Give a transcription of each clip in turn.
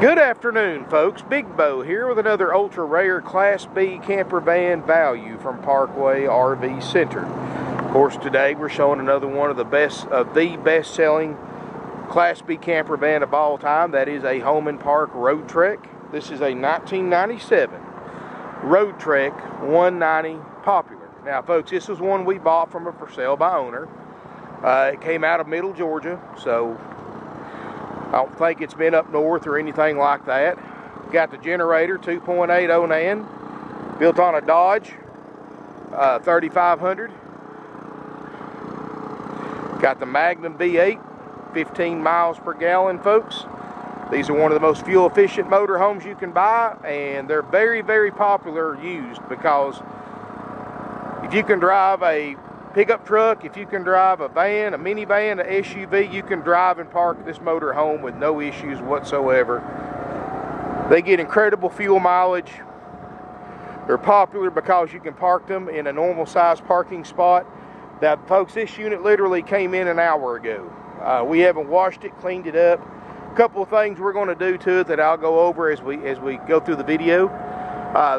Good afternoon, folks. Big Bo here with another ultra rare Class B camper van value from Parkway RV Center. Of course, today we're showing another one of the best-selling Class B camper van of all time. That is a Home & Park Road Trek. This is a 1997 Road Trek 190 Popular. Now, folks, this was one we bought from a for sale by owner. It came out of Middle Georgia, so I don't think it's been up north or anything like that. Got the generator, 2.8 Onan, built on a Dodge 3500. Got the Magnum V-8, 15 miles per gallon, folks. These are one of the most fuel efficient motorhomes you can buy, and they're very, very popular used because if you can drive a pickup truck, if you can drive a van, a minivan, an SUV, you can drive and park this motor home with no issues whatsoever. They get incredible fuel mileage. They're popular because you can park them in a normal size parking spot. Now, folks, this unit literally came in an hour ago. We haven't washed it, cleaned it up. A couple of things we're going to do to it that I'll go over as we go through the video.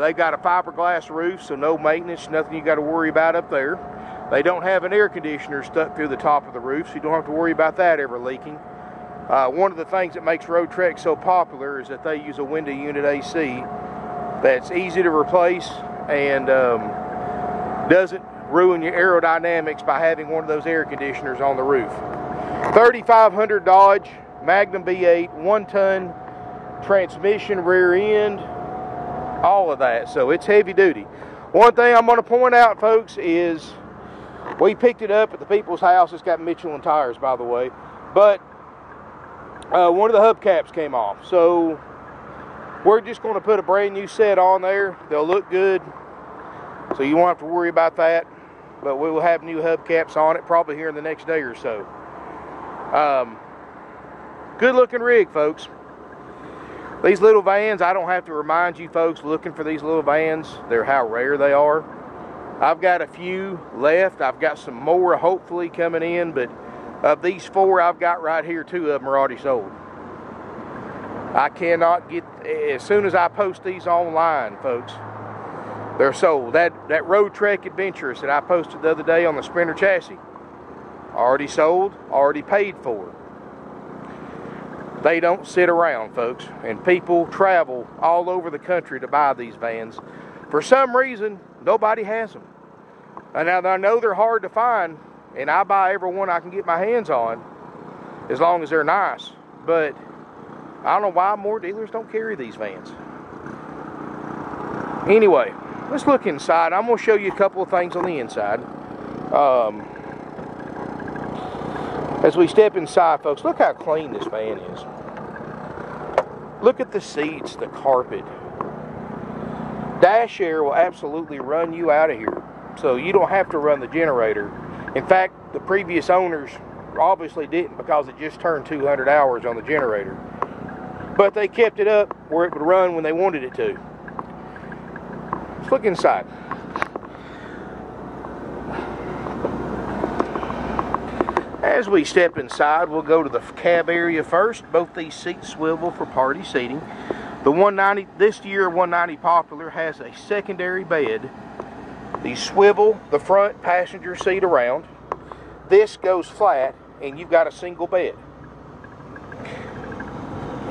They've got a fiberglass roof, so no maintenance, nothing you got to worry about up there. They don't have an air conditioner stuck through the top of the roof, so you don't have to worry about that ever leaking. One of the things that makes Road Trek so popular is that they use a window unit AC that's easy to replace and doesn't ruin your aerodynamics by having one of those air conditioners on the roof. 3500 Dodge Magnum V-8, 1-ton transmission, rear end, all of that, so it's heavy duty. One thing I'm going to point out, folks, is we picked it up at the people's house. It's got Michelin tires, by the way. But one of the hubcaps came off. So we're just going to put a brand new set on there. They'll look good. So you won't have to worry about that. But we will have new hubcaps on it probably here in the next day or so. Good looking rig, folks. These little vans, I don't have to remind you folks looking for these little vans. They're how rare they are. I've got a few left. I've got some more hopefully coming in, but of these four I've got right here, 2 of them are already sold. I cannot get, as soon as I post these online, folks, they're sold. That Road Trek Adventurous that I posted the other day on the Sprinter chassis, already sold, already paid for. They don't sit around, folks, and people travel all over the country to buy these vans. For some reason, nobody has them. And now I know they're hard to find, and I buy every one I can get my hands on, as long as they're nice. But I don't know why more dealers don't carry these vans. Anyway, let's look inside. I'm going to show you a couple of things on the inside. As we step inside, folks, look how clean this van is. Look at the seats, the carpet. Dash air will absolutely run you out of here, so you don't have to run the generator. In fact, the previous owners obviously didn't because it just turned 200 hours on the generator. But they kept it up where it would run when they wanted it to. Let's look inside. As we step inside, we'll go to the cab area first. Both these seats swivel for party seating. The 190, this year 190 Popular has a secondary bed. These swivel the front passenger seat around. This goes flat, and you've got a single bed.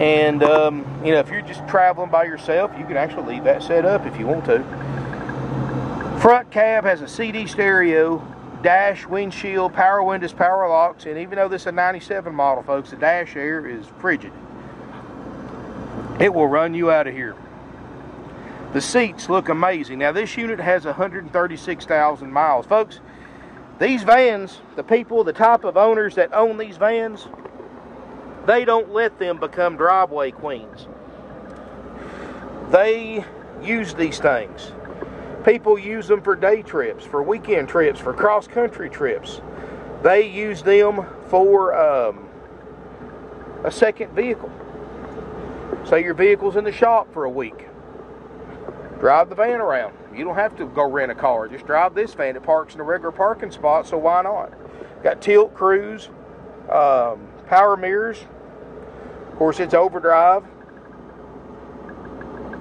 And, you know, if you're just traveling by yourself, you can actually leave that set up if you want to. Front cab has a CD stereo, dash, windshield, power windows, power locks, and even though this is a 97 model, folks, the dash air is frigid. It will run you out of here. The seats look amazing. Now, this unit has 136,000 miles. Folks, these vans, the people, the type of owners that own these vans, they don't let them become driveway queens. They use these things. People use them for day trips, for weekend trips, for cross-country trips. They use them for a second vehicle. Say your vehicle's in the shop for a week. Drive the van around. You don't have to go rent a car. Just drive this van. It parks in a regular parking spot, so why not? Got tilt cruise, power mirrors. Of course, it's overdrive.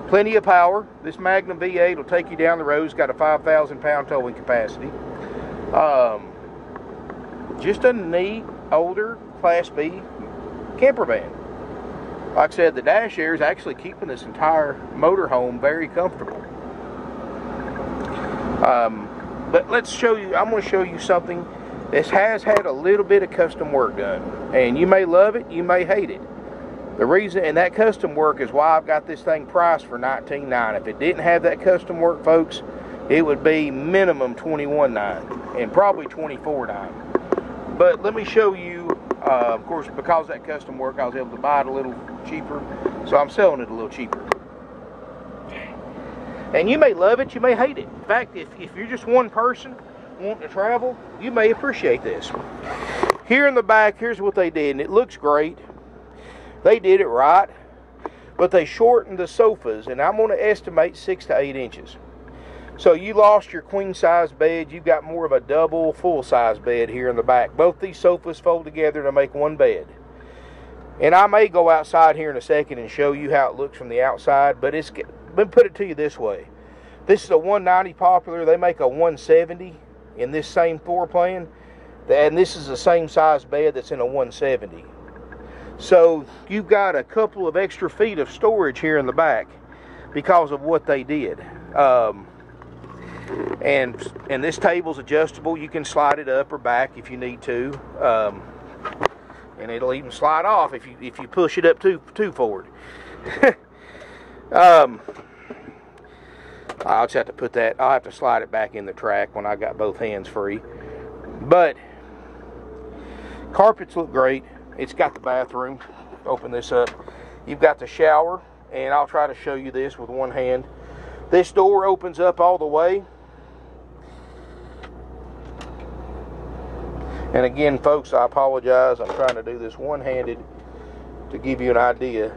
Plenty of power. This Magnum V-8 will take you down the road. It's got a 5,000 pound towing capacity. Just a neat, older, Class B camper van. Like I said, the dash air is actually keeping this entire motorhome very comfortable. But let's show you, I'm going to show you something that has had a little bit of custom work done. And you may love it, you may hate it. The reason, and that custom work is why I've got this thing priced for $19,900. If it didn't have that custom work, folks, it would be minimum $21,900 and probably $24,900. But let me show you, of course, because of that custom work, I was able to buy it a little cheaper, so I'm selling it a little cheaper. And you may love it, you may hate it. In fact, if you're just one person wanting to travel, you may appreciate this. Here in the back, here's what they did, and it looks great. They did it right, but they shortened the sofas, and I'm going to estimate 6 to 8 inches. So you lost your queen size bed, you've got more of a double full size bed here in the back. Both these sofas fold together to make one bed. And I may go outside here in a second and show you how it looks from the outside, but let me put it to you this way. This is a 190 Popular. They make a 170 in this same floor plan, and this is the same size bed that's in a 170. So you've got a couple of extra feet of storage here in the back because of what they did. And this table's adjustable. You can slide it up or back if you need to, and it'll even slide off if you push it up too forward. I'll just have to put that. I'll have to slide it back in the track when I got both hands free. But carpets look great. It's got the bathroom. Open this up. You've got the shower, and I'll try to show you this with one hand. This door opens up all the way. And again, folks, I apologize. I'm trying to do this one-handed to give you an idea.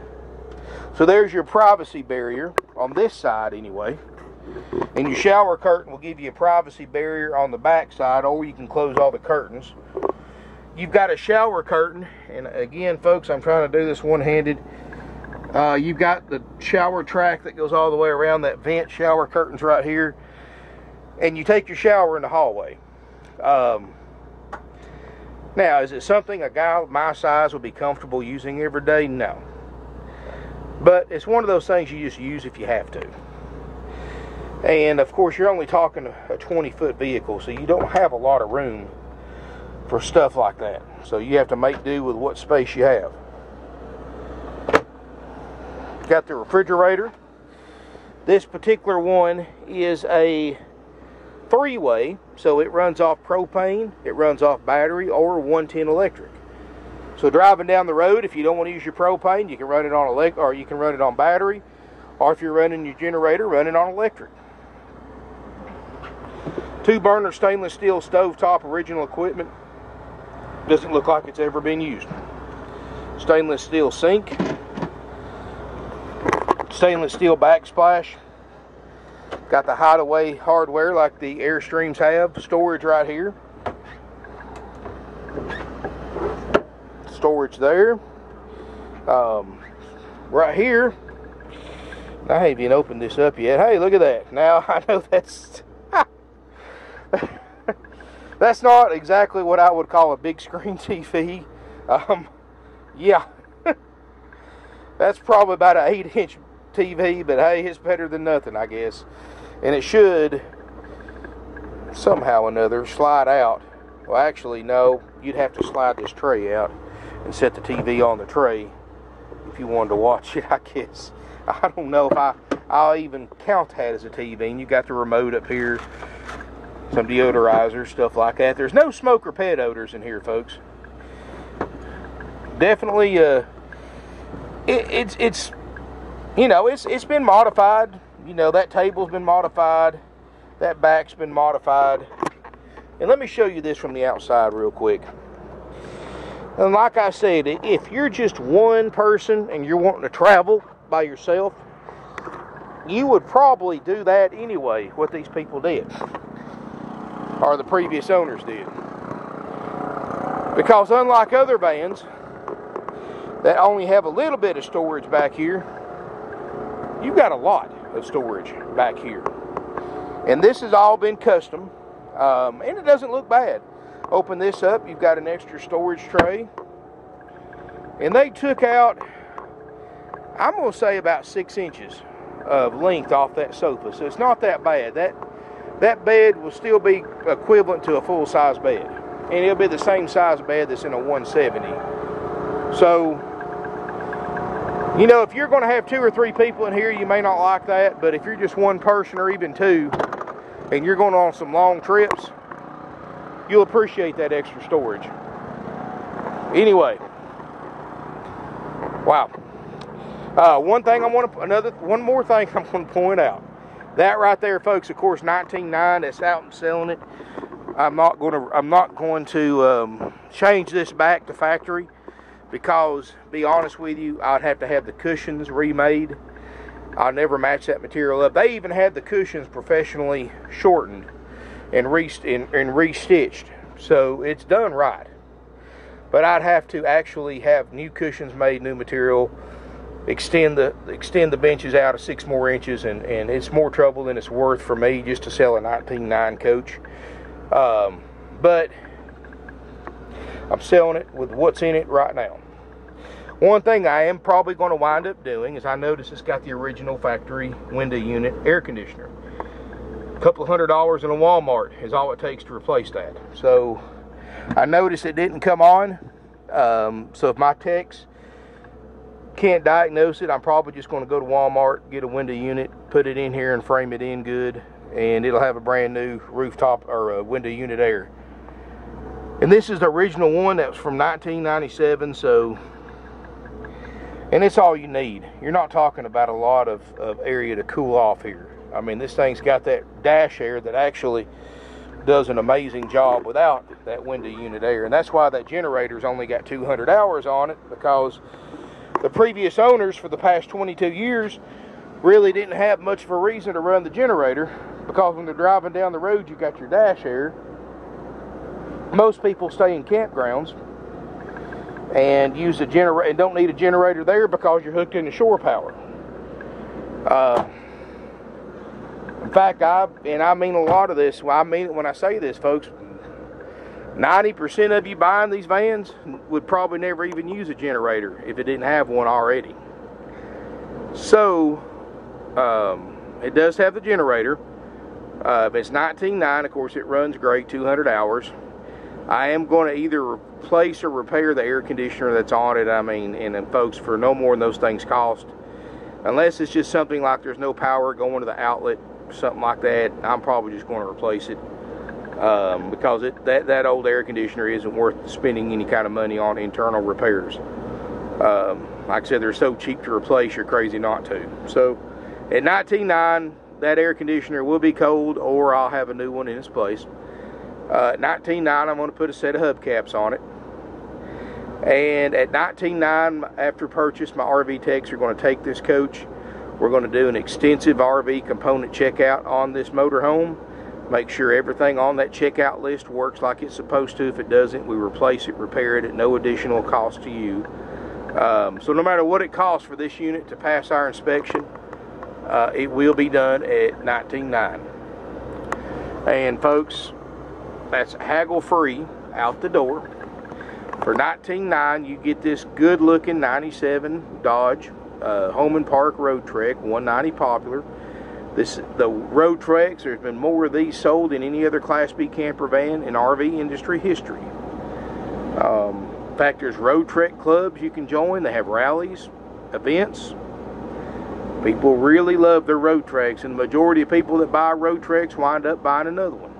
So there's your privacy barrier on this side anyway. And your shower curtain will give you a privacy barrier on the back side, or you can close all the curtains. You've got a shower curtain, and again, folks, I'm trying to do this one-handed. You've got the shower track that goes all the way around that vent. Shower curtains right here, and you take your shower in the hallway. Now, is it something a guy my size would be comfortable using every day? No. But it's one of those things you just use if you have to. And of course, you're only talking a 20-foot vehicle, so you don't have a lot of room for stuff like that. So you have to make do with what space you have. Got the refrigerator. This particular one is a 3-way, so it runs off propane, it runs off battery, or 110 electric. So driving down the road, if you don't want to use your propane, you can run it on electric, or you can run it on battery, or if you're running your generator, run it on electric. 2-burner stainless steel stovetop, original equipment. Doesn't look like it's ever been used. Stainless steel sink. Stainless steel backsplash. Got the hideaway hardware like the Airstreams have. Storage right here. Storage there. Right here. I haven't even opened this up yet. Hey, look at that. Now, I know that's... that's not exactly what I would call a big screen TV. Yeah. That's probably about an 8-inch TV, but hey, it's better than nothing, I guess. And it should, somehow or another, slide out. Well, actually, no. You'd have to slide this tray out and set the TV on the tray if you wanted to watch it, I guess. I don't know if I'll even count that as a TV. And you got the remote up here, some deodorizers, stuff like that. There's no smoke or pet odors in here, folks. Definitely, it's you know, it's been modified. You know, that table's been modified. That back's been modified. And let me show you this from the outside real quick. And like I said, if you're just one person and you're wanting to travel by yourself, you would probably do that anyway, what these people did. Or the previous owners did. Because unlike other vans that only have a little bit of storage back here, you've got a lot of storage back here. And this has all been custom, and it doesn't look bad. Open this up, you've got an extra storage tray. And they took out, I'm going to say about 6 inches of length off that sofa. So it's not that bad. That bed will still be equivalent to a full-size bed. And it'll be the same size bed that's in a 170. So, you know, if you're going to have 2 or 3 people in here, you may not like that. But if you're just one person or even 2, and you're going on some long trips, you'll appreciate that extra storage. Anyway, wow. One more thing I'm going to point out. That right there, folks, of course, 19.9. That's out and selling it. I'm not going to change this back to factory because, to be honest with you, I'd have to have the cushions remade. I'll never match that material up. They even had the cushions professionally shortened and restitched, so it's done right. But I'd have to actually have new cushions made, new material, extend the benches out 6 more inches, and it's more trouble than it's worth for me just to sell a 19.9 coach. But I'm selling it with what's in it right now. One thing I am probably going to wind up doing is I notice it's got the original factory window unit air conditioner. A couple of $100 in a Walmart is all it takes to replace that. So I noticed it didn't come on. So if my techs can't diagnose it, I'm probably just going to go to Walmart, get a window unit, put it in here and frame it in good, and it'll have a brand new rooftop or a window unit air. And this is the original one that was from 1997, so, and it's all you need. You're not talking about a lot of area to cool off here. I mean, this thing's got that dash air that actually does an amazing job without that window unit air. And that's why that generator's only got 200 hours on it, because the previous owners for the past 22 years really didn't have much of a reason to run the generator, because when they're driving down the road, you got your dash air. Most people stay in campgrounds and use a generator and don't need a generator there because you're hooked into shore power. In fact, I mean a lot of this. Well, I mean it when I say this, folks. 90% of you buying these vans would probably never even use a generator if it didn't have one already. So, it does have the generator. It's 19.9. Of course, it runs great, 200 hours. I am going to either replace or repair the air conditioner that's on it. I mean, and folks, for no more than those things cost. Unless it's just something like there's no power going to the outlet, something like that, I'm probably just going to replace it. Because that old air conditioner isn't worth spending any kind of money on internal repairs. Like I said, they're so cheap to replace, you're crazy not to. So, at 19.9, that air conditioner will be cold, or I'll have a new one in its place. At 19.9, I'm going to put a set of hubcaps on it. And at 19.9, after purchase, my RV techs are going to take this coach. We're going to do an extensive RV component checkout on this motorhome. Make sure everything on that checkout list works like it's supposed to. If it doesn't, we replace it, repair it at no additional cost to you. So no matter what it costs for this unit to pass our inspection, it will be done at 19.9. And folks, that's haggle free out the door. For 19.9, you get this good looking 97 Dodge Home and Park Road Trek 190 Popular. The Road Treks, there's been more of these sold than any other Class B camper van in RV industry history. In fact, there's Road Trek clubs you can join. They have rallies, events. People really love their Road Treks, and the majority of people that buy Road Treks wind up buying another one.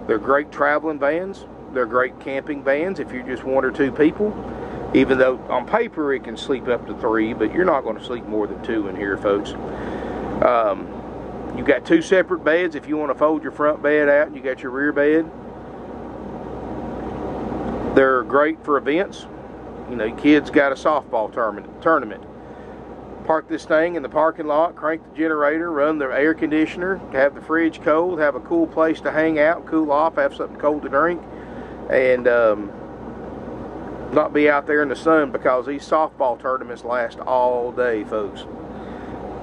They're great traveling vans. They're great camping vans if you're just 1 or 2 people. Even though on paper it can sleep up to 3, but you're not going to sleep more than 2 in here, folks. You've got 2 separate beds if you want to fold your front bed out, and you got your rear bed. They're great for events. You know, kids got a softball tournament. Park this thing in the parking lot, crank the generator, run the air conditioner, have the fridge cold, have a cool place to hang out, cool off, have something cold to drink, and not be out there in the sun, because these softball tournaments last all day, folks.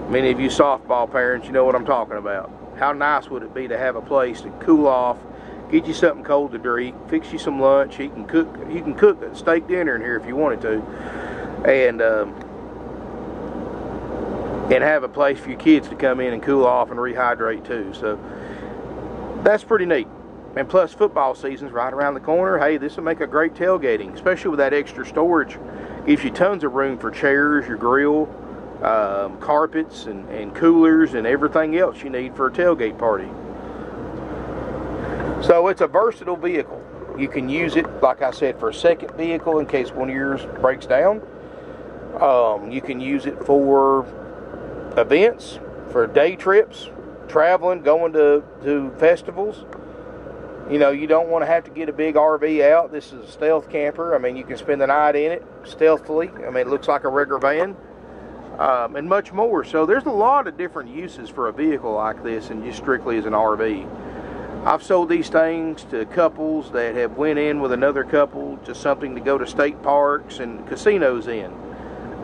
Many of you softball parents, you know what I'm talking about. How nice would it be to have a place to cool off, get you something cold to drink, fix you some lunch. You can cook a steak dinner in here if you wanted to, and have a place for your kids to come in and cool off and rehydrate too. So that's pretty neat. And plus, football season's right around the corner. Hey, this will make a great tailgating, especially with that extra storage. Gives you tons of room for chairs, your grill, carpets, and coolers, and everything else you need for a tailgate party. So it's a versatile vehicle. You can use it, like I said, for a second vehicle in case one of yours breaks down. You can use it for events, for day trips, traveling, going to festivals. You know, you don't want to have to get a big RV out. This is a stealth camper. I mean, you can spend the night in it stealthily. I mean, it looks like a regular van, and much more. So there's a lot of different uses for a vehicle like this and just strictly as an RV. I've sold these things to couples that have went in with another couple, just something to go to state parks and casinos in.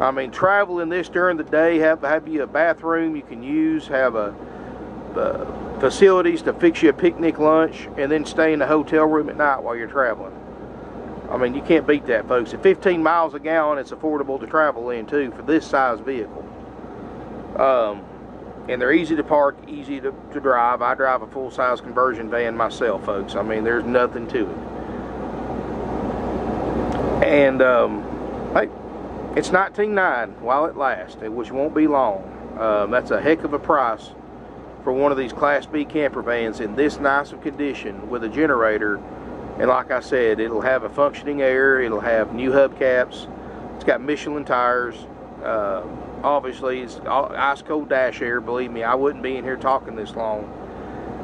I mean, travel in this during the day, have you a bathroom you can use, have facilities to fix you a picnic lunch, and then stay in the hotel room at night while you're traveling. I mean, you can't beat that, folks. At 15 miles a gallon, it's affordable to travel in too for this size vehicle. And they're easy to park, easy to drive. I drive a full-size conversion van myself, folks. I mean, there's nothing to it. And hey, it's $19,900 while it lasts, which won't be long. That's a heck of a price for one of these Class B camper vans in this nice of condition with a generator. And like I said, it'll have a functioning air, it'll have new hubcaps, it's got Michelin tires, obviously it's ice cold dash air. Believe me, I wouldn't be in here talking this long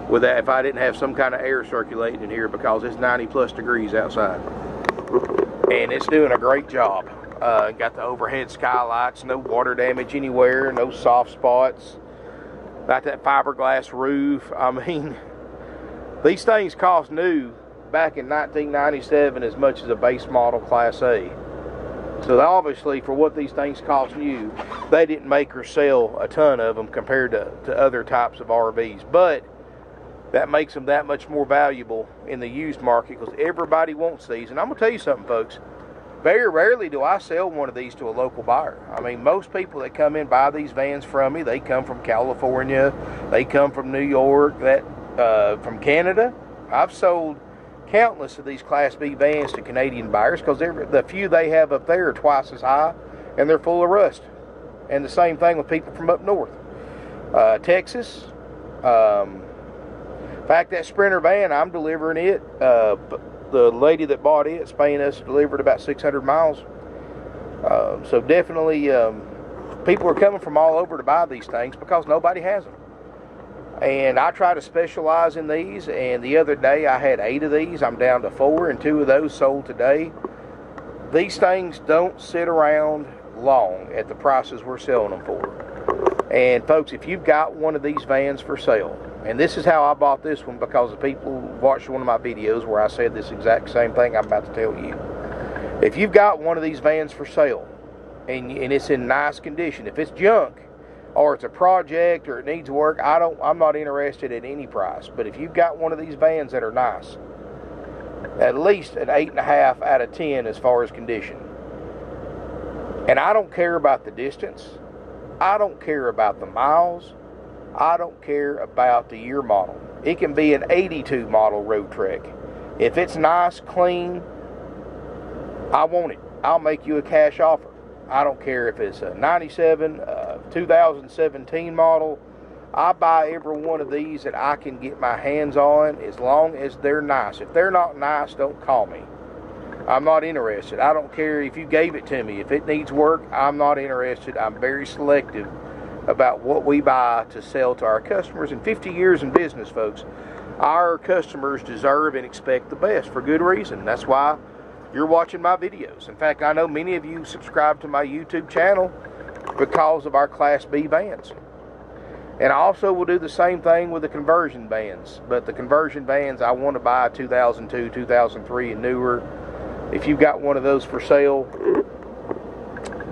with that if I didn't have some kind of air circulating in here, because it's 90+ degrees outside. And it's doing a great job. Got the overhead skylights, no water damage anywhere, no soft spots. Got that fiberglass roof. I mean, these things cost new back in 1997 as much as a base model Class A. So obviously, for what these things cost new, they didn't make or sell a ton of them compared to other types of RVs. But that makes them that much more valuable in the used market, because everybody wants these. And I'm going to tell you something, folks. Very rarely do I sell one of these to a local buyer. I mean, most people that come in buy these vans from me, they come from California, they come from New York, from Canada. I've sold countless of these Class B vans to Canadian buyers, because the few they have up there are twice as high, and they're full of rust. And the same thing with people from up north. Texas. In fact, that Sprinter van, I'm delivering it. The lady that bought it's paying us to deliver it about 600 miles. So definitely, people are coming from all over to buy these things because nobody has them. And I try to specialize in these, and the other day I had 8 of these. I'm down to 4, and 2 of those sold today. These things don't sit around long at the prices we're selling them for. And folks, if you've got one of these vans for sale, and this is how I bought this one, because the people watched one of my videos where I said this exact same thing I'm about to tell you. If you've got one of these vans for sale, and it's in nice condition, if it's junk, or it's a project, or it needs work, I'm not interested at any price. But if you've got one of these vans that are nice, at least an 8.5 out of 10 as far as condition. And I don't care about the distance. I don't care about the miles. I don't care about the year model. It can be an 82 model road trek. If it's nice, clean, I want it. I'll make you a cash offer. I don't care if it's a 97, 2017 model. I buy every one of these that I can get my hands on, as long as they're nice. If they're not nice, don't call me. I'm not interested. I don't care if you gave it to me. If it needs work, I'm not interested. I'm very selective about what we buy to sell to our customers. In 50 years in business, folks, our customers deserve and expect the best for good reason. That's why you're watching my videos. In fact, I know many of you subscribe to my YouTube channel because of our Class B vans. And I also will do the same thing with the conversion vans. But the conversion vans, I want to buy 2002, 2003 and newer. If you've got one of those for sale,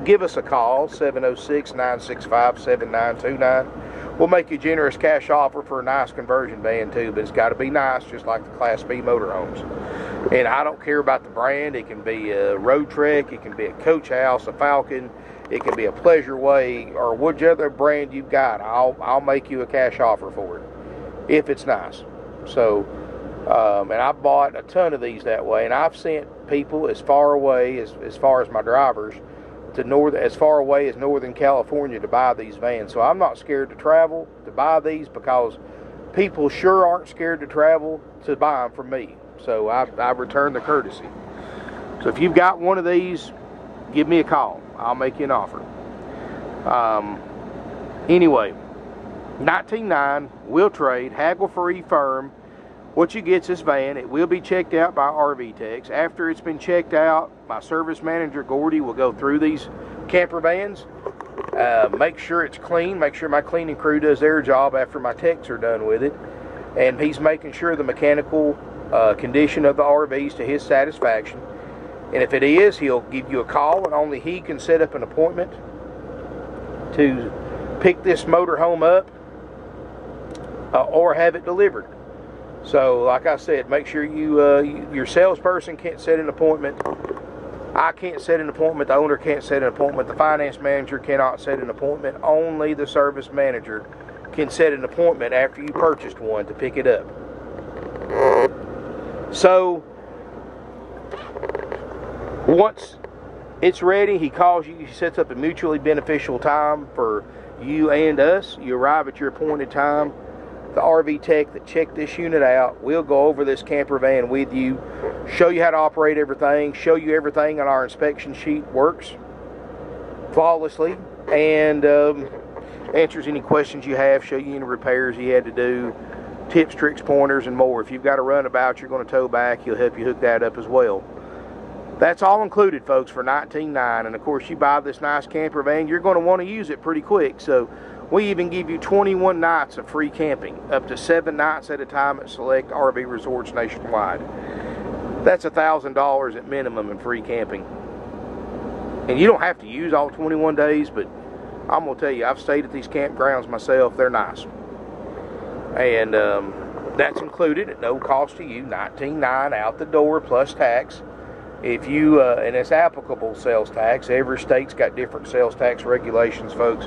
give us a call, 706-965-7929. We'll make you a generous cash offer for a nice conversion van too, but it's got to be nice, just like the Class B motorhomes. And I don't care about the brand. It can be a Road Trek, it can be a Coach House, a Falcon, it can be a Pleasure Way, or whichever brand you've got. I'll make you a cash offer for it if it's nice. So, and I bought a ton of these that way, and I've sent people as far away as far as my drivers to as far away as Northern California to buy these vans. So I'm not scared to travel to buy these, because people sure aren't scared to travel to buy them from me. So I return the courtesy. So if you've got one of these, give me a call. I'll make you an offer. Anyway, 19.9, we'll trade, haggle-free firm. What you get's this van. It will be checked out by RV techs. After it's been checked out, my service manager, Gordy, will go through these camper vans, make sure it's clean, make sure my cleaning crew does their job after my techs are done with it. And he's making sure the mechanical condition of the RVs to his satisfaction. And if it is, he'll give you a call, and only he can set up an appointment to pick this motorhome up or have it delivered. So, like I said, make sure your salesperson can't set an appointment. I can't set an appointment. The owner can't set an appointment. The finance manager cannot set an appointment. Only the service manager can set an appointment after you purchased one to pick it up. So, once it's ready, he calls you. He sets up a mutually beneficial time for you and us. You arrive at your appointed time. The RV tech that checked this unit out, we'll go over this camper van with you, show you how to operate everything, show you everything on our inspection sheet works flawlessly, and answers any questions you have, show you any repairs you had to do, tips, tricks, pointers, and more. If you've got a runabout you're going to tow back, he'll help you hook that up as well. That's all included, folks, for $19.9. And of course, you buy this nice camper van, you're going to want to use it pretty quick. So we even give you 21 nights of free camping, up to 7 nights at a time at select RV resorts nationwide. That's $1,000 at minimum in free camping. And you don't have to use all 21 days, but I'm going to tell you, I've stayed at these campgrounds myself. They're nice. And that's included at no cost to you, $19.9 out the door plus tax. If you, and it's applicable sales tax. Every state's got different sales tax regulations, folks.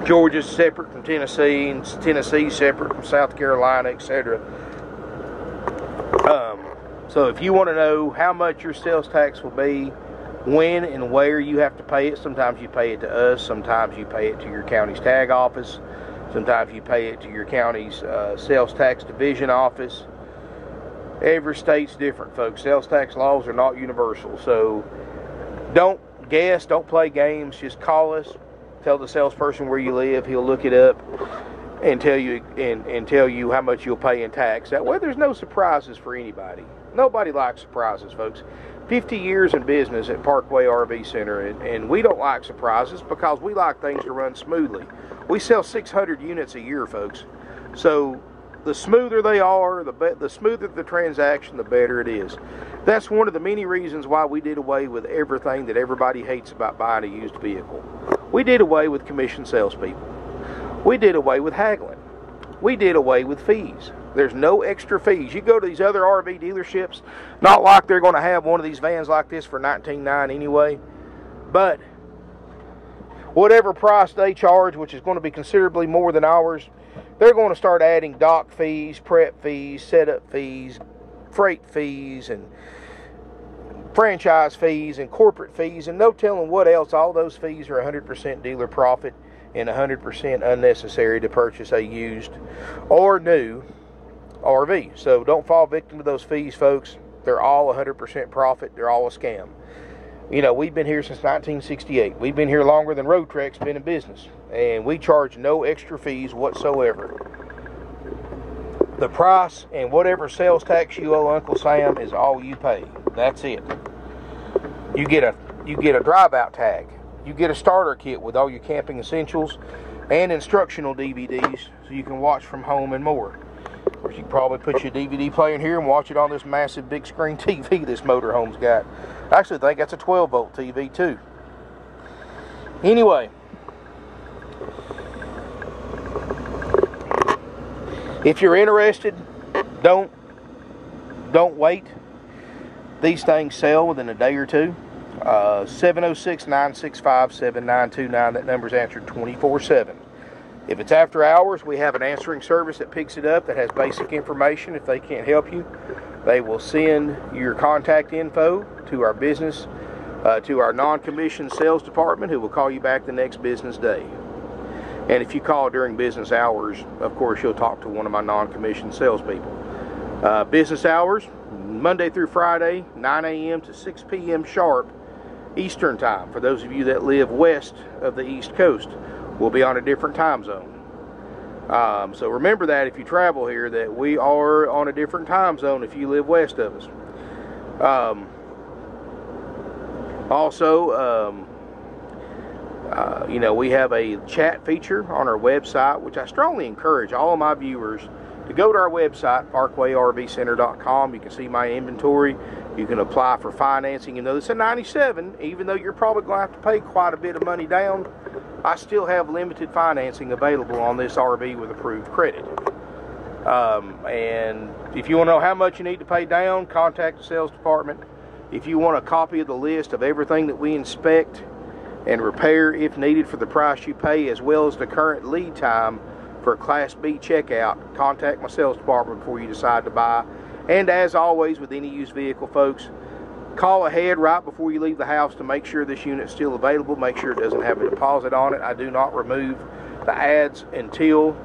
Georgia's separate from Tennessee, and Tennessee's separate from South Carolina, etc. So if you want to know how much your sales tax will be, when and where you have to pay it, sometimes you pay it to us, sometimes you pay it to your county's tag office, sometimes you pay it to your county's sales tax division office. Every state's different, folks. Sales tax laws are not universal. So don't guess, don't play games. Just call us. Tell the salesperson where you live. He'll look it up and tell you and tell you how much you'll pay in tax. That way there's no surprises for anybody. Nobody likes surprises, folks. 50 years in business at Parkway RV Center, and we don't like surprises because we like things to run smoothly. We sell 600 units a year, folks. So the smoother they are, the smoother the transaction, the better it is. That's one of the many reasons why we did away with everything that everybody hates about buying a used vehicle. We did away with commission salespeople. We did away with haggling. We did away with fees. There's no extra fees. You go to these other RV dealerships, not like they're going to have one of these vans like this for $19.9 anyway, but whatever price they charge, which is going to be considerably more than ours, they're going to start adding dock fees, prep fees, setup fees, freight fees, and franchise fees, and corporate fees, and no telling what else. All those fees are 100% dealer profit and 100% unnecessary to purchase a used or new RV. So don't fall victim to those fees, folks. They're all 100% profit. They're all a scam. You know, we've been here since 1968. We've been here longer than Road Trek's been in business. And we charge no extra fees whatsoever. The price and whatever sales tax you owe Uncle Sam is all you pay. That's it. You get a drive-out tag. You get a starter kit with all your camping essentials and instructional DVDs so you can watch from home and more. Of course, you can probably put your DVD player in here and watch it on this massive big screen TV this motorhome's got. I actually think that's a 12-volt TV too. Anyway, if you're interested, don't wait. These things sell within a day or two. 706-965-7929. That number's answered 24/7. If it's after hours, we have an answering service that picks it up that has basic information. If they can't help you, they will send your contact info to our business, to our non-commissioned sales department, who will call you back the next business day. And if you call during business hours, of course, you'll talk to one of my non-commissioned salespeople. Business hours, Monday through Friday, 9 a.m. to 6 p.m. sharp, Eastern time. For those of you that live west of the East Coast, we'll be on a different time zone. So remember that if you travel here, that we are on a different time zone if you live west of us. You know, we have a chat feature on our website, which I strongly encourage all of my viewers to go to our website, parkway-rvcenter.com. You can see my inventory. You can apply for financing. You know, it's a 97, even though you're probably going to have to pay quite a bit of money down. I still have limited financing available on this RV with approved credit. And if you want to know how much you need to pay down, contact the sales department. If you want a copy of the list of everything that we inspect and repair if needed for the price you pay, as well as the current lead time for a Class B checkout, contact my sales department before you decide to buy. And as always with any used vehicle, folks, call ahead right before you leave the house to make sure this unit's still available. Make sure it doesn't have a deposit on it. I do not remove the ads until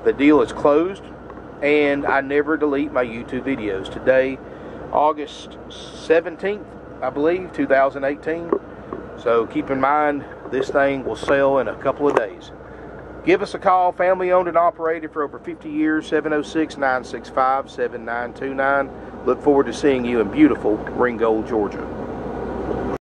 the deal is closed, and I never delete my YouTube videos. Today, August 17th, I believe, 2018. So keep in mind, this thing will sell in a couple of days. Give us a call, family owned and operated for over 50 years, 706-965-7929. Look forward to seeing you in beautiful Ringgold, Georgia.